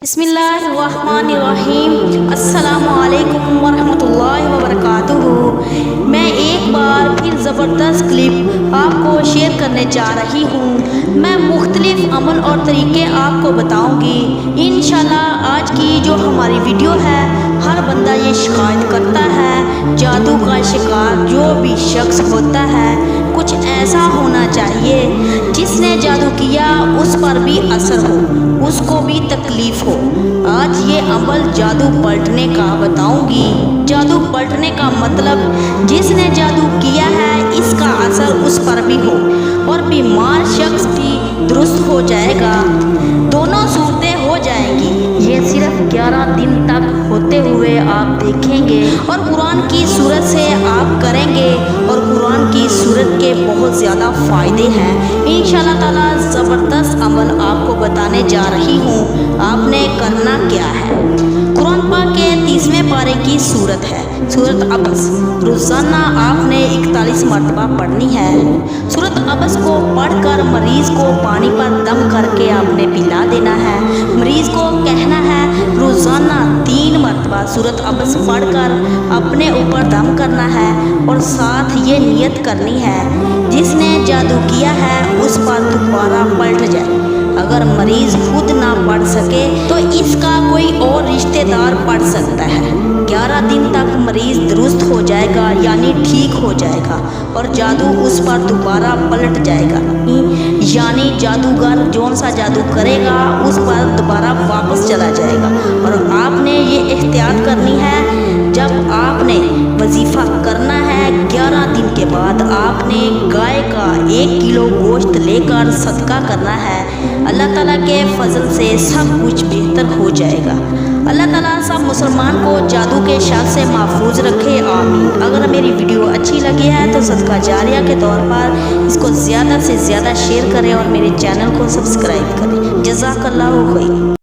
بسم اللہ الرحمن الرحیم۔ السلام علیکم ورحمۃ اللہ وبرکاتہ۔ میں ایک بار پھر زبردست کلپ آپ کو شیئر کرنے جا رہی ہوں۔ میں مختلف عمل اور طریقے آپ کو بتاؤں گی۔ انشاءاللہ آج کی جو ہماری ویڈیو ہے، ہر بندہ یہ شکایت کرتا ہے، جادو کا شکار جو بھی شخص ہوتا ہے، کچھ ایسا ہونا چاہیے جس نے جادو کیا اس پر بھی اثر ہو، اس کو بھی تکلیف ہو۔ آج یہ عمل جادو پلٹنے کا بتاؤں گی۔ جادو پلٹنے کا مطلب جس نے جادو کیا ہے اس کا اثر اس پر بھی ہو اور بیمار شخص بھی درست ہو جائے گا، دونوں صورتیں ہو جائیں گی۔ یہ صرف 11 دن تک ہوتے ہوئے آپ دیکھیں گے اور قرآن کی صورت سے آپ کریں گے اور قرآن کی صورت کے بہت زیادہ فائدے ہیں۔ انشاءاللہ تعالیٰ زبردست عمل آپ کو بتانے جا رہی ہوں۔ آپ نے کرنا کیا ہے؟ قرآن پاک کے 30ویں پارے کی صورت ہے، سورۃ عبس۔ روزانہ آپ نے 41 مرتبہ پڑھنی ہے۔ سورۃ عبس کو پڑھ کر مریض کو پانی پر دم کر کے آپ نے پلا دینا ہے۔ مریض کو کہنا ہے روزانہ 3 مرتبہ سورۃ عبس پڑھ کر اپنے اوپر دم کرنا ہے اور ساتھ یہ نیت کرنی ہے جس نے جادو کیا ہے اس پر دوبارہ پلٹ جائے۔ اگر مریض خود نہ پڑھ سکے تو اس کا کوئی اور رشتہ دار پڑھ سکتا ہے۔ 11 دن تک مریض درست ہو جائے گا، یعنی ٹھیک ہو جائے گا اور جادو اس پر دوبارہ پلٹ جائے گا، یعنی جادوگر جون سا جادو کرے گا اس پر دوبارہ واپس چلا جائے گا۔ اور آپ نے یہ احتیاط کرنی ہے، جب آپ نے وظیفہ کرنا ہے 11 دن کے بعد آپ نے گائے کا 1 کلو گوشت لے کر صدقہ کرنا ہے۔ اللہ تعالیٰ کے فضل سے سب کچھ بہتر ہو جائے گا۔ اللہ تعالیٰ سب مسلمان کو جادو کے شر سے محفوظ رکھے، آمین۔ اگر میری ویڈیو اچھی لگی ہے تو صدقہ جاریہ کے طور پر اس کو زیادہ سے زیادہ شیئر کریں اور میرے چینل کو سبسکرائب کریں۔ جزاک اللہ خیر۔